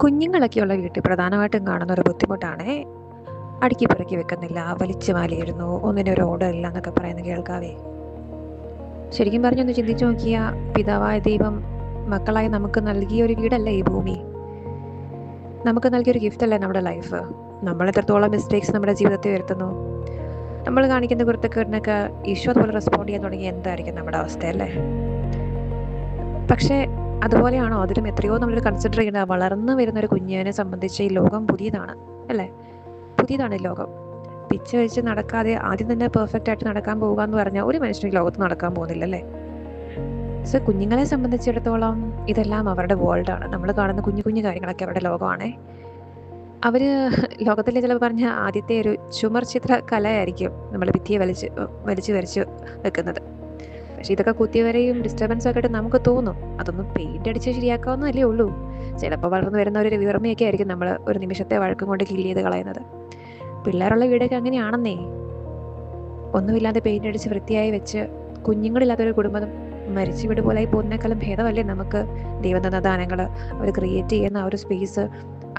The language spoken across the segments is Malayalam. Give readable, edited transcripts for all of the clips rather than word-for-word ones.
കുഞ്ഞുങ്ങളൊക്കെയുള്ള വീട്ടിൽ പ്രധാനമായിട്ടും കാണുന്ന ഒരു ബുദ്ധിമുട്ടാണ് അടുക്കി പെറുക്കി വെക്കുന്നില്ല, വലിച്ചു വാലിയിടുന്നു, ഒന്നിനും ഒരു ഓർഡർ ഇല്ല എന്നൊക്കെ പറയുന്നത് കേൾക്കാവേ. ശരിക്കും പറഞ്ഞൊന്ന് ചിന്തിച്ചു നോക്കിയ, പിതാവായ ദൈവം മക്കളായി നമുക്ക് നൽകിയ ഒരു വീടല്ലേ ഈ ഭൂമി. നമുക്ക് നൽകിയൊരു ഗിഫ്റ്റ് അല്ലേ നമ്മുടെ ലൈഫ്. നമ്മൾ എത്രത്തോളം മിസ്റ്റേക്സ് നമ്മുടെ ജീവിതത്തിൽ വരുത്തുന്നു, നമ്മൾ കാണിക്കുന്ന കുരുത്തക്കേടിനൊക്കെ ഈശോ അതുപോലെ റെസ്പോണ്ട് ചെയ്യാൻ തുടങ്ങി എന്തായിരിക്കും നമ്മുടെ അവസ്ഥ അല്ലേ. പക്ഷേ അതുപോലെയാണോ? അതിലും എത്രയോ നമ്മൾ കൺസിഡർ ചെയ്യുന്ന വളർന്നു വരുന്ന ഒരു കുഞ്ഞിനെ സംബന്ധിച്ച് ഈ ലോകം പുതിയതാണ് അല്ലേ. പുതിയതാണ് ഈ ലോകം. പിച്ച വെച്ച് നടക്കാതെ ആദ്യം തന്നെ പെർഫെക്റ്റ് ആയിട്ട് നടക്കാൻ പോകുക എന്ന് പറഞ്ഞാൽ ഒരു മനുഷ്യന് ഈ ലോകത്ത് നടക്കാൻ പോകുന്നില്ല അല്ലേ. സോ കുഞ്ഞുങ്ങളെ സംബന്ധിച്ചിടത്തോളം ഇതെല്ലാം അവരുടെ വേൾഡാണ്. നമ്മൾ കാണുന്ന കുഞ്ഞു കുഞ്ഞു കാര്യങ്ങളൊക്കെ അവരുടെ ലോകമാണേ. അവർ ലോകത്തിലെ ചിലപ്പോൾ പറഞ്ഞ ആദ്യത്തെ ഒരു ചുമർ ചിത്ര കലയായിരിക്കും നമ്മൾ ഭിത്തിയെ വലിച്ച് വരച്ച് വെക്കുന്നത്. പക്ഷെ ഇതൊക്കെ കുത്തിവരെയും ഡിസ്റ്റർബൻസ് ഒക്കെ ആയിട്ട് നമുക്ക് തോന്നും അതൊന്നും പെയിന്റ് അടിച്ച് ശരിയാക്കാവുന്നതല്ലേ ഉള്ളൂ. ചിലപ്പോൾ വളർന്നു വരുന്ന ഒരു വിവർമ്മയൊക്കെ ആയിരിക്കും നമ്മൾ ഒരു നിമിഷത്തെ വഴക്കം കൊണ്ട് കില്ല് ചെയ്ത് കളയുന്നത്. പിള്ളേരുള്ള വീടൊക്കെ അങ്ങനെയാണെന്നേ. ഒന്നുമില്ലാതെ പെയിന്റ് അടിച്ച് വൃത്തിയായി വെച്ച് കുഞ്ഞുങ്ങളില്ലാത്തൊരു കുടുംബം മരിച്ചു വീട് പോലായി പോകുന്നതിനേക്കാളും ഭേദമല്ലേ നമുക്ക് ദൈവം തന്ന ദാനങ്ങൾ, അവർ ക്രിയേറ്റ് ചെയ്യുന്ന ആ ഒരു സ്പേസ്,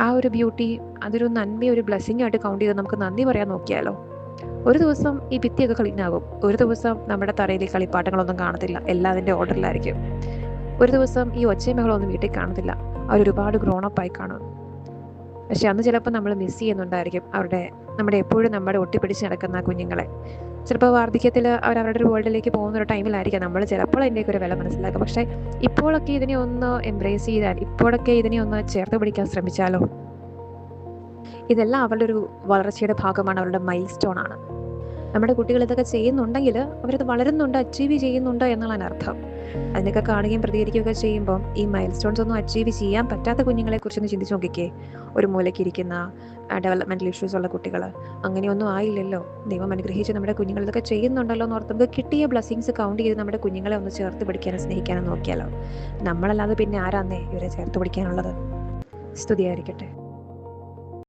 ആ ഒരു ബ്യൂട്ടി, അതൊരു നന്മ, ഒരു ബ്ലെസ്സിങ് ആയിട്ട് കൗണ്ട് ചെയ്ത് നമുക്ക് നന്ദി പറയാൻ നോക്കിയാലോ. ഒരു ദിവസം ഈ ഭിത്തിയൊക്കെ ക്ലീൻ ആകും. ഒരു ദിവസം നമ്മുടെ തറയിൽ കളിപ്പാട്ടങ്ങളൊന്നും കാണത്തില്ല, എല്ലാം അതിൻ്റെ ഓർഡറിലായിരിക്കും. ഒരു ദിവസം ഈ ഒച്ചമകളൊന്നും വീട്ടിൽ കാണത്തില്ല, അവരൊരുപാട് ഗ്രോണപ്പായി കാണും. പക്ഷെ അന്ന് ചിലപ്പോൾ നമ്മൾ മിസ് ചെയ്യുന്നുണ്ടായിരിക്കും നമ്മുടെ എപ്പോഴും നമ്മുടെ ഒട്ടിപ്പിടിച്ച് നടക്കുന്ന കുഞ്ഞുങ്ങളെ. ചിലപ്പോൾ വാർദ്ധക്യത്തിൽ അവരവരുടെ ഒരു വേൾഡിലേക്ക് പോകുന്ന ഒരു ടൈമിലായിരിക്കാം നമ്മൾ ചിലപ്പോൾ അതിൻ്റെയൊക്കെ ഒരു വില മനസ്സിലാക്കും. പക്ഷേ ഇപ്പോഴൊക്കെ ഇതിനെ ഒന്ന് എംബ്രേസ് ചെയ്താൽ, ഇപ്പോഴൊക്കെ ഇതിനെ ഒന്ന് ചേർത്ത് പിടിക്കാൻ ശ്രമിച്ചാലോ. ഇതെല്ലാം അവരുടെ ഒരു വളർച്ചയുടെ ഭാഗമാണ്, അവരുടെ മൈൽ സ്റ്റോൺ ആണ്. നമ്മുടെ കുട്ടികൾ ഇതൊക്കെ ചെയ്യുന്നുണ്ടെങ്കിൽ അവരത് വളരുന്നുണ്ട്, അച്ചീവ് ചെയ്യുന്നുണ്ട് എന്നാണ് അർത്ഥം. അതിനൊക്കെ കാണുകയും പ്രതികരിക്കുകയൊക്കെ ചെയ്യുമ്പം ഈ മൈൽ സ്റ്റോൺസ് ഒന്നും അച്ചീവ് ചെയ്യാൻ പറ്റാത്ത കുഞ്ഞുങ്ങളെ കുറിച്ചൊന്ന് ചിന്തിച്ച് നോക്കിക്കേ. ഒരു മൂലയ്ക്കിരിക്കുന്ന ഡെവലപ്മെൻറ്റൽ ഇഷ്യൂസ് ഉള്ള കുട്ടികൾ, അങ്ങനെയൊന്നും ആയില്ലല്ലോ. ദൈവം അനുഗ്രഹിച്ച് നമ്മുടെ കുഞ്ഞുങ്ങൾ ഇതൊക്കെ ചെയ്യുന്നുണ്ടല്ലോ എന്ന് ഓർത്ത് നമുക്ക് കിട്ടിയ ബ്ലെസ്സിങ്സ് കൗണ്ട് ചെയ്ത് നമ്മുടെ കുഞ്ഞുങ്ങളെ ഒന്ന് ചേർത്ത് പിടിക്കാനും സ്നേഹിക്കാനും നോക്കിയാലോ. നമ്മളല്ലാതെ പിന്നെ ആരാന്നേ ഇവരെ ചേർത്ത് പിടിക്കാനുള്ളത്. സ്തുതിയായിരിക്കട്ടെ.